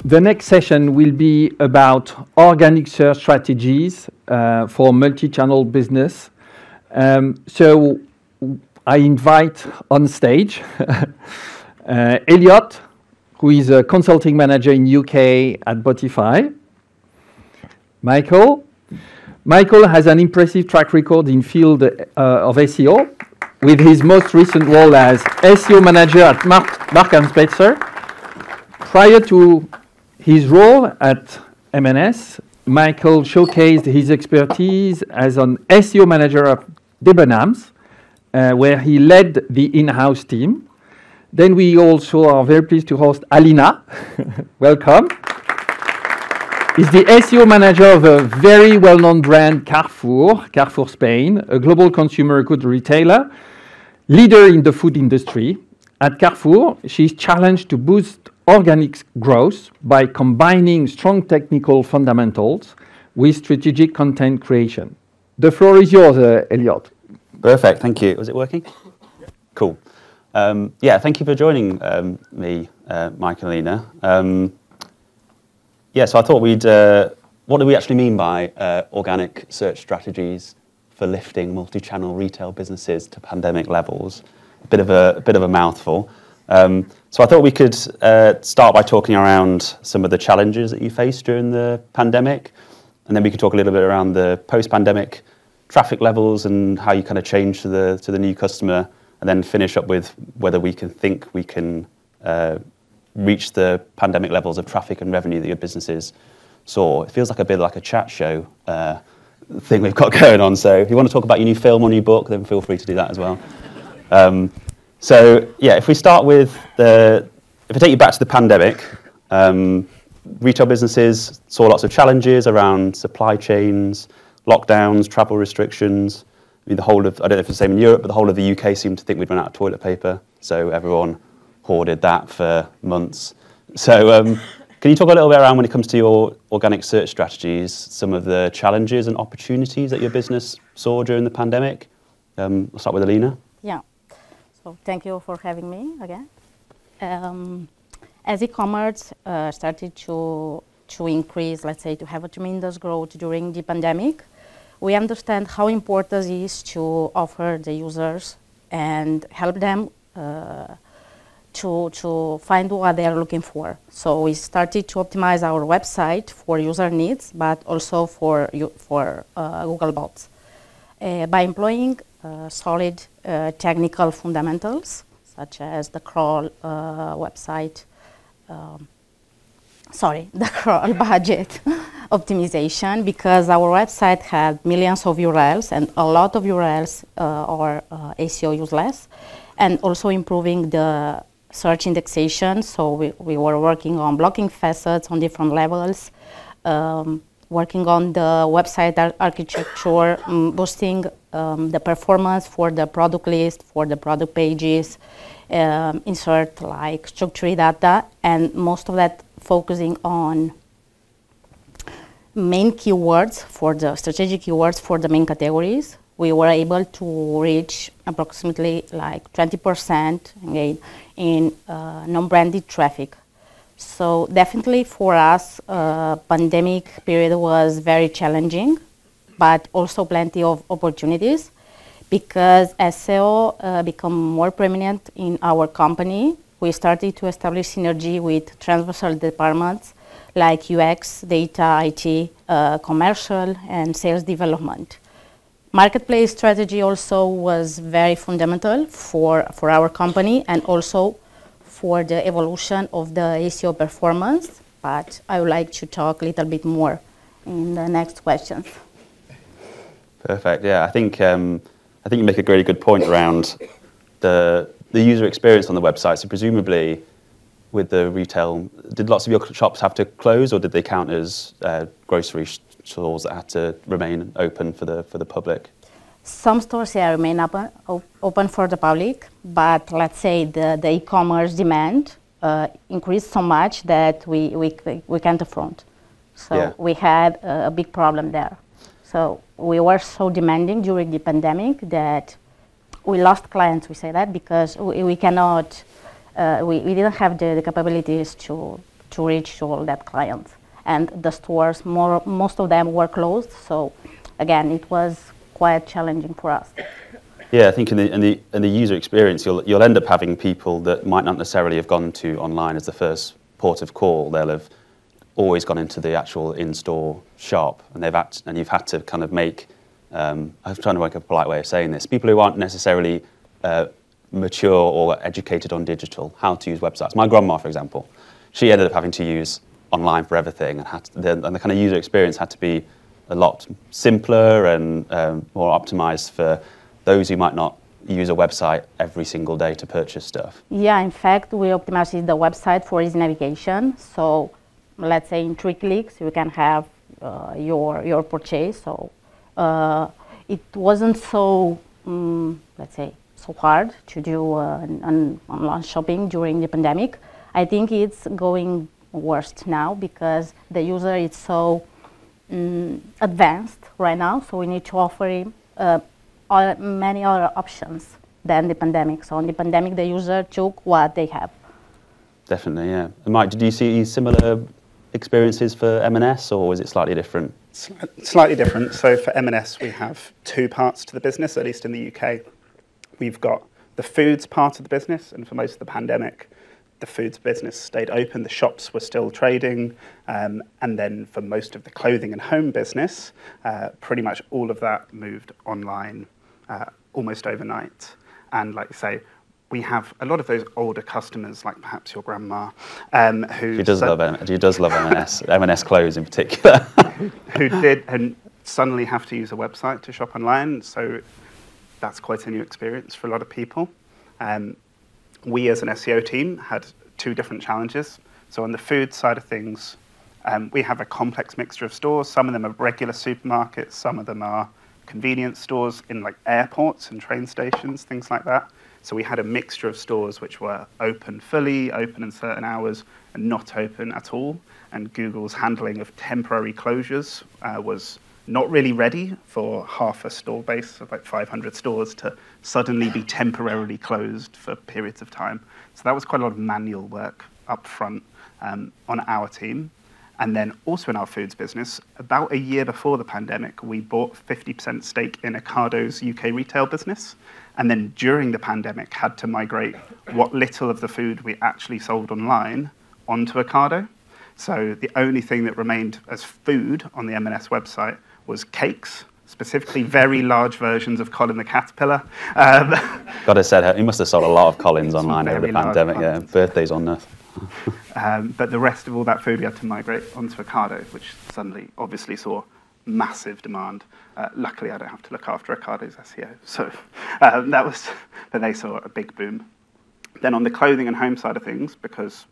The next session will be about organic search strategies for multi-channel business. So I invite on stage Elliot, who is a consulting manager in UK at Botify. Michael has an impressive track record in field of SEO, with his most recent role as SEO Manager at Mark & Spencer. Prior to his role at M&S, Michael showcased his expertise as an SEO Manager at Debenhams, where he led the in-house team. Then we also are very pleased to host Alina. Welcome. He's the SEO Manager of a very well-known brand, Carrefour Spain, a global consumer goods retailer, leader in the food industry. At Carrefour, she's challenged to boost organic growth by combining strong technical fundamentals with strategic content creation. The floor is yours, Elliot. Perfect, thank you. Was it working? Yeah. Cool. Yeah, thank you for joining me, Mike and Alina. Yeah, so I thought what do we actually mean by organic search strategies for lifting multi-channel retail businesses to pandemic levels? A bit of a mouthful. So I thought we could start by talking around some of the challenges that you faced during the pandemic, and then we could talk a little bit around the post-pandemic traffic levels and how you kind of changed to the new customer, and then finish up with whether we can reach the pandemic levels of traffic and revenue that your businesses saw. It feels like a bit like a chat show thing we've got going on. So if you want to talk about your new film or new book, then feel free to do that as well. So yeah, if we start with if I take you back to the pandemic, retail businesses saw lots of challenges around supply chains, lockdowns, travel restrictions. I mean, I don't know if it's the same in Europe, but the whole of the UK seemed to think we'd run out of toilet paper, so everyone hoarded that for months. So can you talk a little bit around, when it comes to your organic search strategies, some of the challenges and opportunities that your business saw during the pandemic? I'll start with Alina. Yeah. So thank you for having me again. As e-commerce started to increase, let's say, to have a tremendous growth during the pandemic, we understand how important it is to offer the users and help them to find what they are looking for. So we started to optimize our website for user needs, but also for Google bots. By employing solid technical fundamentals, such as the crawl the crawl budget optimization, because our website had millions of URLs and a lot of URLs are SEO useless, and also improving the search indexation. So we were working on blocking facets on different levels, working on the website architecture, boosting the performance for the product list, for the product pages, insert like structured data, and most of that focusing on main keywords, for the strategic keywords for the main categories. We were able to reach approximately like 20% again in non-branded traffic. So definitely for us, pandemic period was very challenging, but also plenty of opportunities, because SEO become more prominent in our company. We started to establish synergy with transversal departments like UX, data, IT, commercial, and sales development. Marketplace strategy also was very fundamental for our company, and also for the evolution of the SEO performance, but I would like to talk a little bit more in the next questions. Perfect. Yeah, I think you make a really good point around the user experience on the website. So presumably, with the retail, did lots of your shops have to close, or did they count as grocery stores that had to remain open for the public? Some stores remain open for the public, but let's say the e-commerce demand increased so much that we can't afford. So yeah, we had a big problem there. So we were so demanding during the pandemic that we lost clients, we say that, because we cannot, we didn't have the capabilities to to reach all that clients. And the stores, most of them were closed. So again, it was quite challenging for us. Yeah, I think in the user experience, you'll end up having people that might not necessarily have gone to online as the first port of call. They'll have always gone into the actual in-store shop, and you've had to kind of make. I'm trying to work a polite way of saying this. People who aren't necessarily mature or educated on digital, how to use websites. My grandma, for example, she ended up having to use online for everything, and the kind of user experience had to be a lot simpler and more optimized for those who might not use a website every single day to purchase stuff. Yeah, in fact, we optimized the website for easy navigation. So let's say in 3 clicks, you can have your purchase. So it wasn't so, let's say, so hard to do online shopping during the pandemic. I think it's going worse now because the user is so advanced right now. So we need to offer him many other options than the pandemic. So in the pandemic, the user took what they have. Definitely, yeah. And Mike, did you see similar experiences for M&S, or was it slightly different? Slightly different. So for M&S, we have 2 parts to the business, at least in the UK. We've got the foods part of the business, and for most of the pandemic, the foods business stayed open, the shops were still trading, and then for most of the clothing and home business, pretty much all of that moved online almost overnight. And like you say, we have a lot of those older customers, like perhaps your grandma, who... She does love M&S, M&S clothes in particular. who did and suddenly have to use a website to shop online, so that's quite a new experience for a lot of people. We as an SEO team had 2 different challenges. So on the food side of things, we have a complex mixture of stores. Some of them are regular supermarkets, some of them are convenience stores in like airports and train stations, things like that. So we had a mixture of stores which were open fully, open in certain hours, and not open at all. And Google's handling of temporary closures was not really ready for half a store base of like 500 stores to suddenly be temporarily closed for periods of time. So that was quite a lot of manual work up front on our team. And then also in our foods business, about a year before the pandemic, we bought 50% stake in Ocado's UK retail business. And then during the pandemic, had to migrate what little of the food we actually sold online onto Ocado. So the only thing that remained as food on the M&S website was cakes, specifically very large versions of Colin the Caterpillar. Gotta say, he must have sold a lot of Collins online over the pandemic. Yeah, birthdays on there. But the rest of all that food we had to migrate onto Ocado, which suddenly obviously saw massive demand. Luckily, I don't have to look after Ocado's SEO, so but they saw a big boom. Then on the clothing and home side of things, because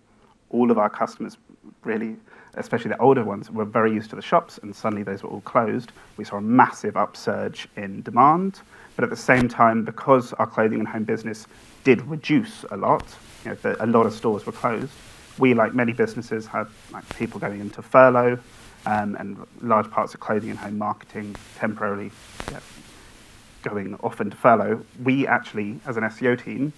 all of our customers really, especially the older ones, were very used to the shops, and suddenly those were all closed. We saw a massive upsurge in demand, but at the same time, because our clothing and home business did reduce a lot, a lot of stores were closed, we, like many businesses, had like people going into furlough, and large parts of clothing and home marketing temporarily going off into furlough. We actually, as an SEO team,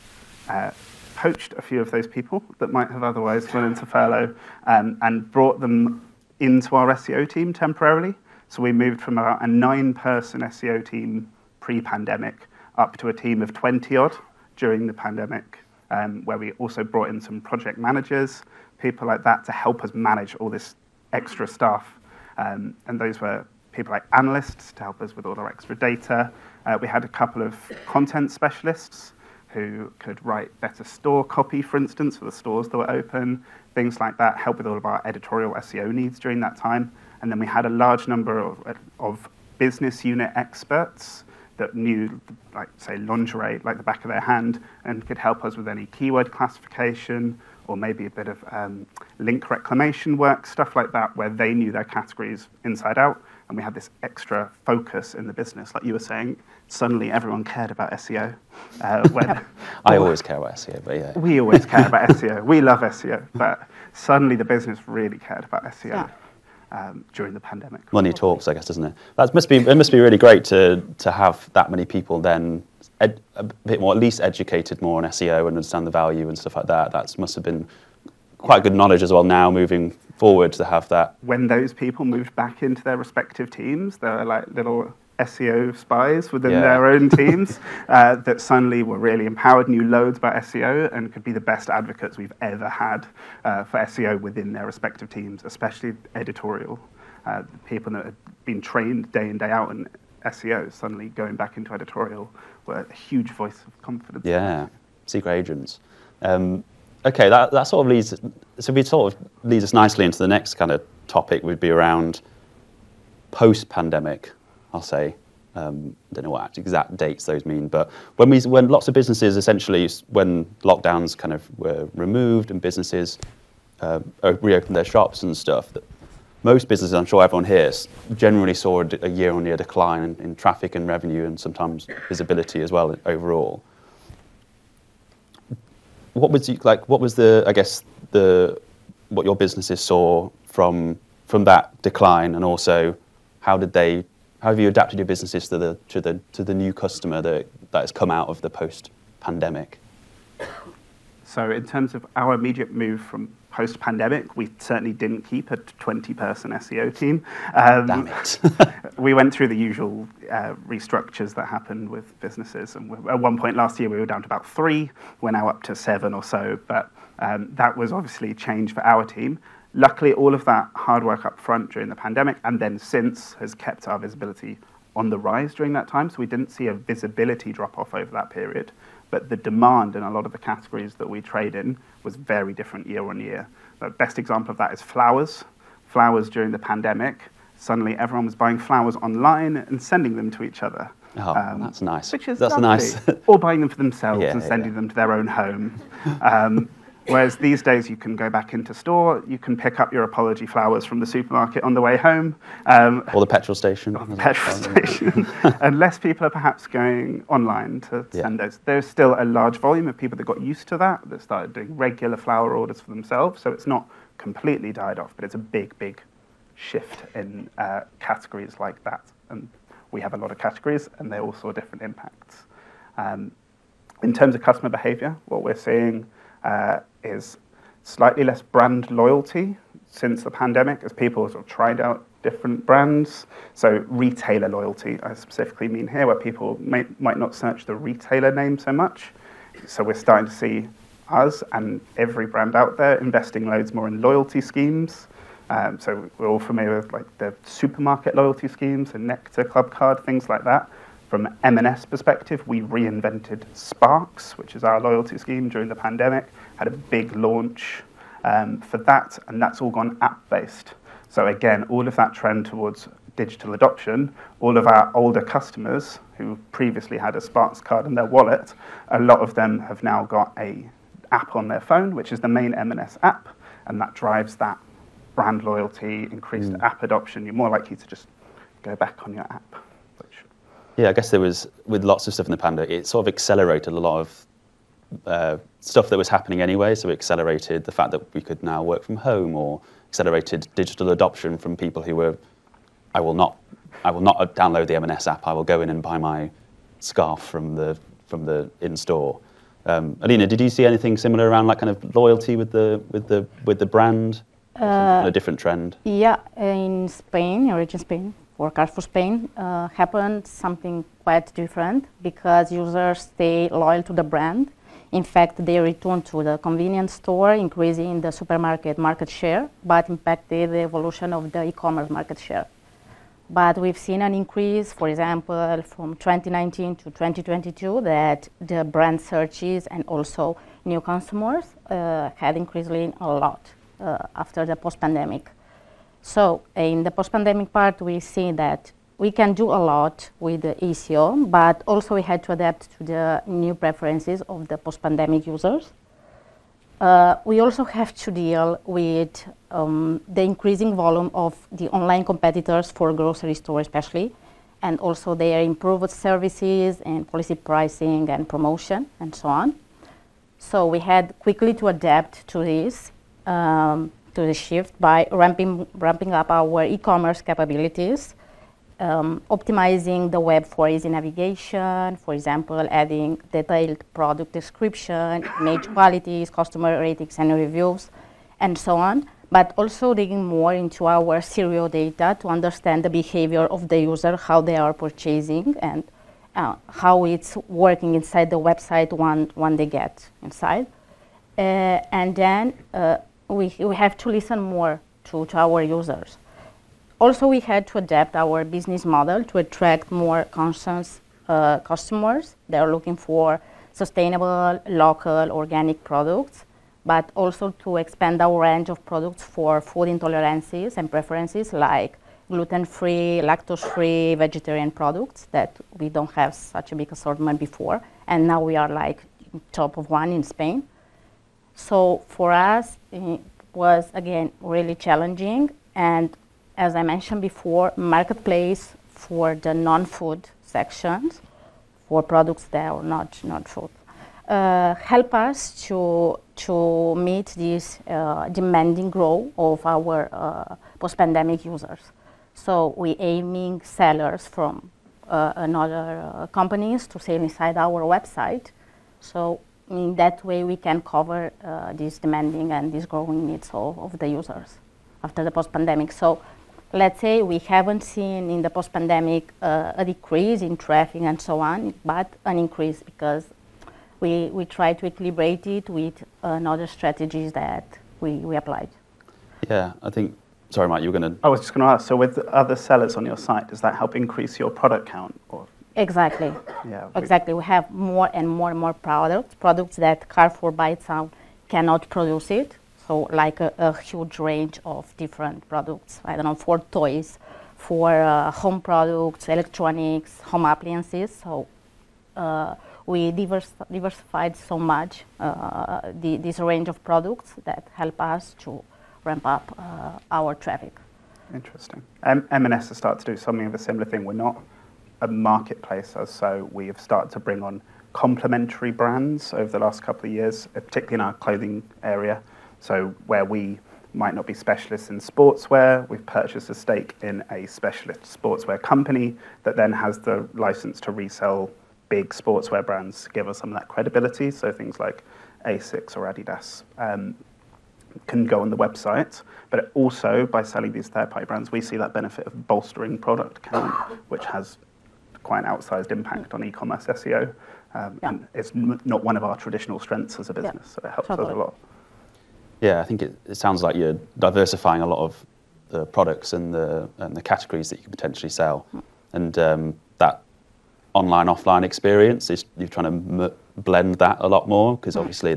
poached a few of those people that might have otherwise gone into furlough and brought them into our SEO team temporarily. So we moved from about a 9-person SEO team pre-pandemic up to a team of 20-odd during the pandemic, where we also brought in some project managers, people like that to help us manage all this extra stuff. And those were people like analysts to help us with all our extra data. We had a couple of content specialists who could write better store copy, for instance, for the stores that were open, things like that, help with all of our editorial SEO needs during that time. And then we had a large number of business unit experts that knew, like, say, lingerie like the back of their hand and could help us with any keyword classification or maybe a bit of link reclamation work, stuff like that, where they knew their categories inside out. And we had this extra focus in the business. Like you were saying, suddenly everyone cared about SEO. I always care about SEO, but yeah. We always care about SEO. We love SEO, but suddenly the business really cared about SEO during the pandemic. Money talks, I guess, doesn't it? It must be really great to have that many people then a bit more, at least educated more on SEO and understand the value and stuff like that. That must have been quite good knowledge as well now moving forward to have that. When those people moved back into their respective teams, they were like little SEO spies within their own teams that suddenly were really empowered, knew loads about SEO, and could be the best advocates we've ever had for SEO within their respective teams, especially editorial. People that had been trained day in, day out in SEO suddenly going back into editorial were a huge voice of confidence. Yeah, secret agents. Okay, that sort of leads us nicely into the next kind of topic. Would be around post-pandemic, I'll say. Don't know what exact dates those mean, but when lots of businesses essentially, when lockdowns kind of were removed and businesses reopened their shops and stuff, most businesses, I'm sure everyone here, generally saw a year-on-year decline in traffic and revenue, and sometimes visibility as well overall. What was what your businesses saw from that decline, and also how have you adapted your businesses to the new customer that has come out of the post-pandemic? So in terms of our immediate move from post-pandemic, we certainly didn't keep a 20-person SEO team. Damn it. We went through the usual restructures that happened with businesses. And at one point last year, we were down to about 3. We're now up to 7 or so. But that was obviously a change for our team. Luckily, all of that hard work up front during the pandemic and then since has kept our visibility on the rise during that time. So we didn't see a visibility drop off over that period. But the demand in a lot of the categories that we trade in was very different year on year. The best example of that is flowers. Flowers during the pandemic, suddenly everyone was buying flowers online and sending them to each other. Oh, that's nice. Which is that's lovely. Nice. Or buying them for themselves and sending them to their own home. Whereas these days you can go back into store, you can pick up your apology flowers from the supermarket on the way home. Or the petrol station. Or the petrol station. And less people are perhaps going online to send those. There's still a large volume of people that got used to that started doing regular flower orders for themselves. So it's not completely died off, but it's a big, big shift in categories like that. And we have a lot of categories, and they all saw different impacts. In terms of customer behavior, what we're seeing is slightly less brand loyalty since the pandemic as people sort of tried out different brands. So retailer loyalty, I specifically mean here, where people might not search the retailer name so much. So we're starting to see us and every brand out there investing loads more in loyalty schemes. So we're all familiar with like the supermarket loyalty schemes, the Nectar Club Card, things like that. From an M&S perspective, we reinvented Sparks, which is our loyalty scheme during the pandemic, had a big launch for that, and that's all gone app-based. So again, all of that trend towards digital adoption, all of our older customers who previously had a Sparks card in their wallet, a lot of them have now got an app on their phone, which is the main M&S app, and that drives that brand loyalty, increased app adoption. You're more likely to just go back on your app. Yeah, I guess there was, with lots of stuff in the pandemic, it sort of accelerated a lot of stuff that was happening anyway. So it accelerated the fact that we could now work from home, or accelerated digital adoption from people who were, I will not download the M&S app. I will go in and buy my scarf from the in-store. Alina, did you see anything similar around like kind of loyalty with the brand? A different trend? Yeah, in Spain, origin Spain, for Carrefour Spain, happened something quite different because users stay loyal to the brand. In fact, they return to the convenience store, increasing the supermarket market share, but impacted the evolution of the e-commerce market share. But we've seen an increase, for example, from 2019 to 2022, that the brand searches and also new customers had increased a lot after the post-pandemic. So in the post-pandemic part, we see that we can do a lot with the SEO, but also we had to adapt to the new preferences of the post-pandemic users. We also have to deal with the increasing volume of the online competitors for grocery stores especially, and also their improved services and policy pricing and promotion and so on. So we had quickly to adapt to this, to the shift by ramping up our e-commerce capabilities, optimizing the web for easy navigation, for example, adding detailed product description, image qualities, customer ratings and reviews, and so on, but also digging more into our SEO data to understand the behavior of the user, how they are purchasing, and how it's working inside the website when they get inside. And then we have to listen more to our users. Also, we had to adapt our business model to attract more conscious customers. They're looking for sustainable, local, organic products, but also to expand our range of products for food intolerances and preferences like gluten-free, lactose-free, vegetarian products that we don't have such a big assortment before. And now we are like top of one in Spain. So for us, it was, again, really challenging. And as I mentioned before, marketplace for the non-food sections, for products that are not food, help us to meet this demanding growth of our post-pandemic users. So we aiming sellers from another companies to sell inside our website. So in that way, we can cover this demanding and this growing needs of the users after the post-pandemic. So let's say we haven't seen in the post-pandemic a decrease in traffic and so on, but an increase because we try to equilibrate it with other strategies that we applied. Yeah, I think, sorry, Mike, you were going to... I was just going to ask, so with other sellers on your site, does that help increase your product count? Or? Exactly. Yeah. Exactly. We have more and more products that Carrefour by itself cannot produce it. So like a huge range of different products, I don't know, for toys, for home products, electronics, home appliances. So we diversified so much this range of products that help us to ramp up our traffic. Interesting. M&S has started to do something of a similar thing. We're not a marketplace, so we have started to bring on complementary brands over the last couple of years, particularly in our clothing area. So where we might not be specialists in sportswear, we've purchased a stake in a specialist sportswear company that then has the license to resell big sportswear brands to give us some of that credibility. So things like Asics or Adidas can go on the website, but also by selling these third-party brands, we see that benefit of bolstering product count, which has quite an outsized impact on e-commerce SEO. And it's not one of our traditional strengths as a business, so it helps us a lot. Yeah, I think it sounds like you're diversifying a lot of the products and the categories that you can potentially sell. And that online-offline experience, you're trying to blend that a lot more, because obviously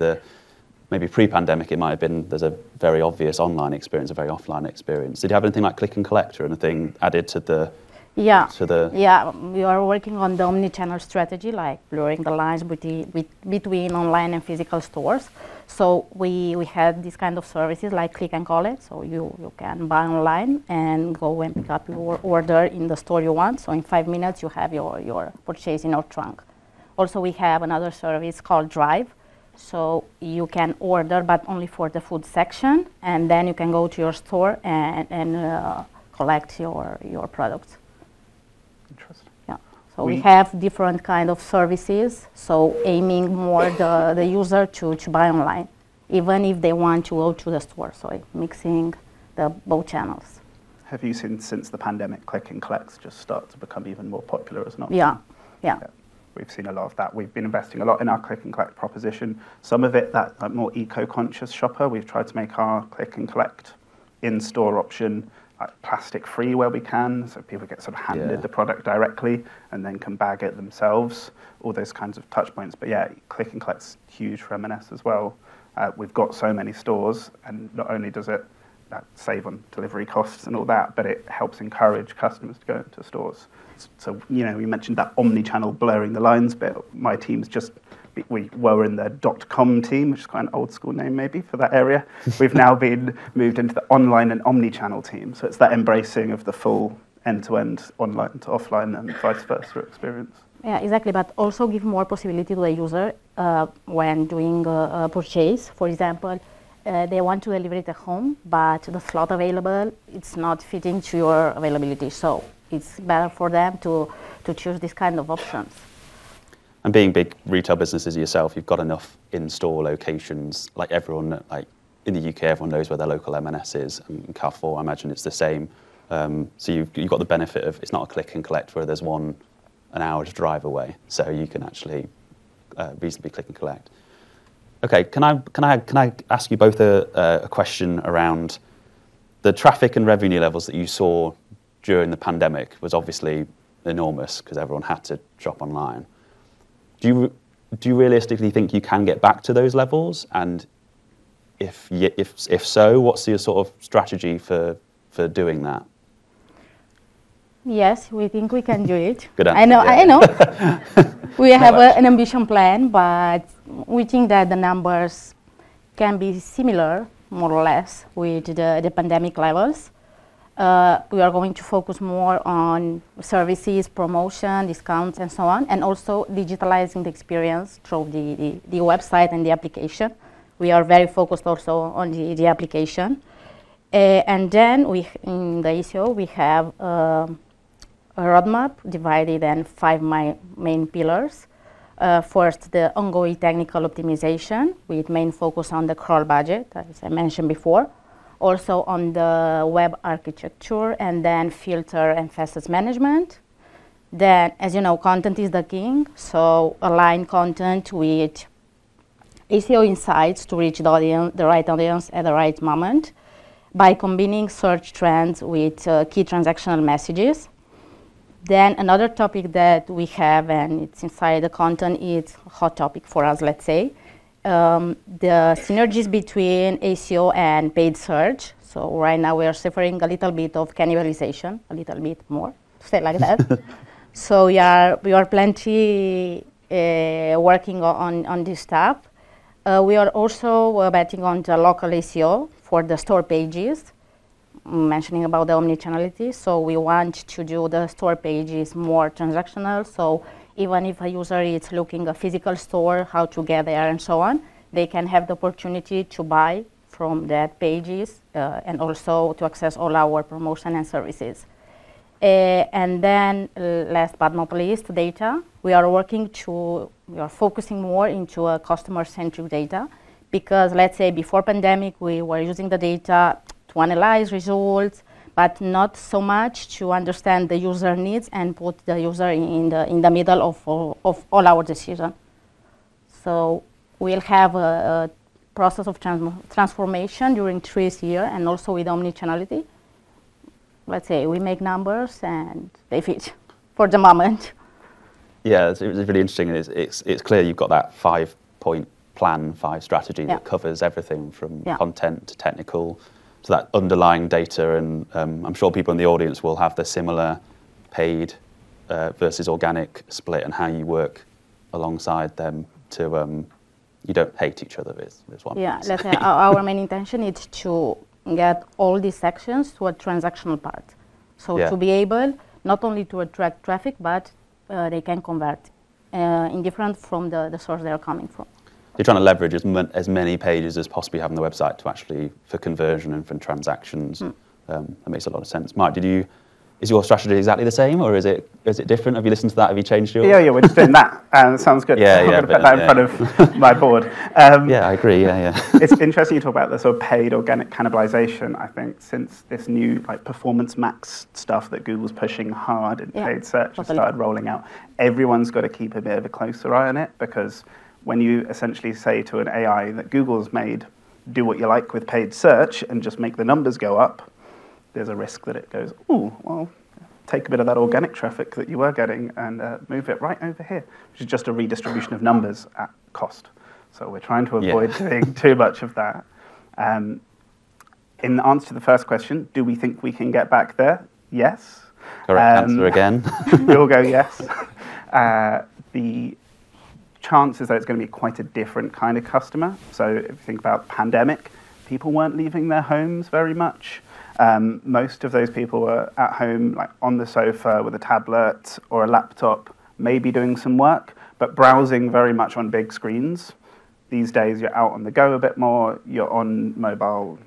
maybe pre-pandemic it might have been there's a very obvious online experience, a very offline experience. Did you have anything like click and collect or anything added to the... Yeah, we are working on the omnichannel strategy, like blurring the lines between online and physical stores. So we had these kind of services like click and collect. So you can buy online and go and pick up your order in the store you want. So in 5 minutes you have your purchase in your trunk. Also we have another service called Drive. So you can order, but only for the food section, and then you can go to your store and collect your products. Interesting. Yeah. So we have different kind of services. So aiming more the user to buy online, even if they want to go to the store. So mixing both channels. Have you seen since the pandemic, click and collects just start to become even more popular as an option? Yeah. We've seen a lot of that. We've been investing a lot in our click and collect proposition. Some of it, that like, more eco-conscious shopper, we've tried to make our click and collect in-store option plastic-free where we can, so people get sort of handed the product directly and then can bag it themselves, all those kinds of touch points. But yeah, click and collect's huge for M&S as well. We've got so many stores, and not only does it save on delivery costs and all that, but it helps encourage customers to go into stores. So, you know, we mentioned that omni-channel blurring the lines bit. My team's we were in the .com team, which is quite an old school name maybe for that area. We've now been moved into the online and omni-channel team. So it's that embracing of the full end-to-end online to offline and vice versa experience. Yeah, exactly, but also give more possibility to the user when doing a purchase. For example, they want to deliver it at home, but the slot available, it's not fitting to your availability. So it's better for them to choose this kind of options. And being big retail businesses yourself, you've got enough in-store locations, like everyone, like in the UK, everyone knows where their local M&S is, and Carrefour, I imagine it's the same. So you've got the benefit of it's not a click and collect where there's an hour's drive away, so you can actually reasonably click and collect. Okay, can I ask you both a question around the traffic and revenue levels that you saw during the pandemic was obviously enormous because everyone had to shop online. Do you realistically think you can get back to those levels? And if so, what's your sort of strategy for doing that? Yes, we think we can do it. Good answer. I know. We have an ambition plan, but we think that the numbers can be similar, more or less, with the pandemic levels. We are going to focus more on services, promotion, discounts, and so on, and also digitalizing the experience through the website and the application. We are very focused also on the application. And then in the SEO, we have a roadmap divided in 5 main pillars. First, the ongoing technical optimization with main focus on the crawl budget, as I mentioned before. Also on the web architecture, and then filter and facets management. Then, as you know, content is the king, so align content with SEO insights to reach the right audience at the right moment by combining search trends with key transactional messages. Then another topic that we have, and it's inside the content, is a hot topic for us, let's say, the synergies between SEO and paid search. So right now we are suffering a little bit of cannibalization, a little bit more, to say like that. So we are plenty working on this stuff. We are also betting on the local SEO for the store pages, mentioning about the omnichannelity. So we want to do the store pages more transactional. So even if a user is looking a physical store, how to get there and so on, they can have the opportunity to buy from that pages and also to access all our promotion and services. And then last but not least, data. We are focusing more into a customer-centric data because let's say before pandemic, we were using the data to analyze results, but not so much to understand the user needs and put the user in the middle of all our decisions. So we'll have a process of transformation during 3 years, and also with omnichannelity. Let's say we make numbers and they fit for the moment. Yeah, it's really interesting. It's clear you've got that 5-point plan, 5 strategy that covers everything from content to technical to that underlying data, and I'm sure people in the audience will have the similar paid versus organic split and how you work alongside them to you don't hate each other is one. Yeah, let's say our main intention is to get all these sections to a transactional part. So to be able not only to attract traffic, but they can convert indifferent from the source they're coming from. You're trying to leverage as many pages as possibly have on the website to actually, for conversion and for transactions. That makes a lot of sense. Mike, is your strategy exactly the same, or is it different? Have you listened to that? Have you changed yours? Yeah, we're just doing that. That sounds good. I'm going to put that in front of my board. Yeah, I agree. Yeah. It's interesting you talk about the sort of paid organic cannibalization. I think since this new Performance Max stuff that Google's pushing hard in paid search has started rolling out, everyone's got to keep a bit of a closer eye on it, because when you essentially say to an AI that Google's made, do what you like with paid search and just make the numbers go up, there's a risk that it goes, oh, well, take a bit of that organic traffic that you were getting and move it right over here, which is just a redistribution of numbers at cost. So we're trying to avoid doing too much of that. In answer to the first question, do we think we can get back there? Yes. Correct answer again. We all go yes. The chances that it's going to be quite a different kind of customer. So if you think about pandemic, people weren't leaving their homes very much. Most of those people were at home, like on the sofa with a tablet or a laptop, maybe doing some work, but browsing very much on big screens. These days, you're out on the go a bit more, you're on mobile.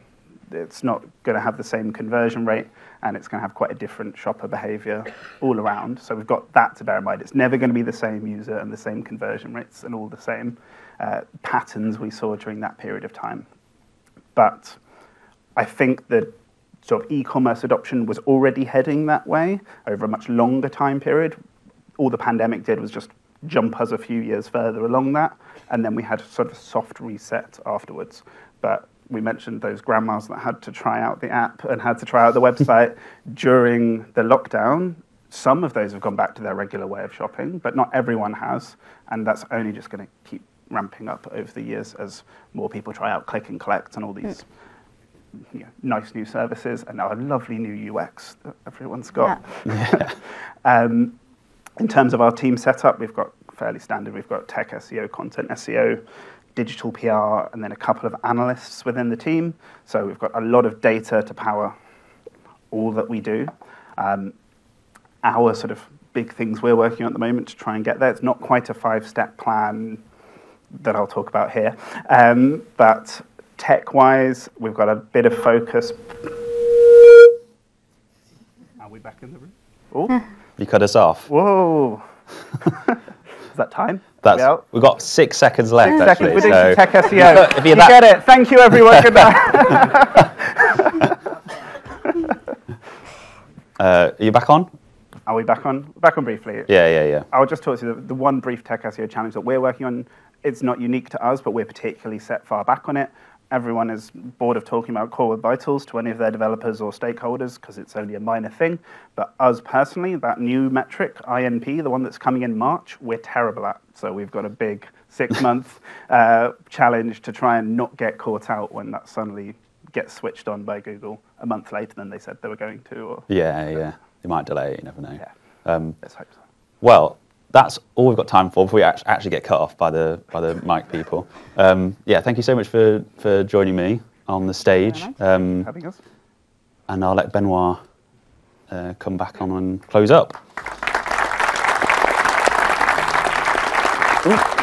It's not going to have the same conversion rate, and it's going to have quite a different shopper behavior all around. So we've got that to bear in mind. It's never going to be the same user and the same conversion rates and all the same patterns we saw during that period of time. But I think that sort of e-commerce adoption was already heading that way over a much longer time period. All the pandemic did was just jump us a few years further along that, and then we had sort of a soft reset afterwards. But we mentioned those grandmas that had to try out the app and had to try out the website during the lockdown. Some of those have gone back to their regular way of shopping, but not everyone has, and that's only just going to keep ramping up over the years as more people try out click and collect and all these nice new services and our lovely new UX that everyone's got. Yeah. In terms of our team setup, we've got fairly standard. We've got tech SEO, content SEO, digital PR, and then a couple of analysts within the team. So we've got a lot of data to power all that we do. Our sort of big things we're working on at the moment to try and get there. It's not quite a 5-step plan that I'll talk about here, but tech-wise, we've got a bit of focus. Are we back in the room? Oh. You cut us off. Whoa. Is that time? We've got 6 seconds left, actually. We're doing tech SEO. If you get it. Thank you, everyone. Good night. Are you back on? Are we back on? Back on briefly. Yeah. I'll just talk to you. The one brief tech SEO challenge that we're working on, it's not unique to us, but we're particularly set far back on it. Everyone is bored of talking about Core Web Vitals to any of their developers or stakeholders because it's only a minor thing. But us personally, that new metric, INP, the one that's coming in March, we're terrible at. So we've got a big 6-month challenge to try and not get caught out when that suddenly gets switched on by Google a month later than they said they were going to. Or, yeah. They might delay it, you never know. Yeah. Let's hope so. Well, that's all we've got time for before we actually get cut off by the mic people. Yeah, thank you so much for joining me on the stage. Having us. And I'll let Benoit come back on and close up. Ooh.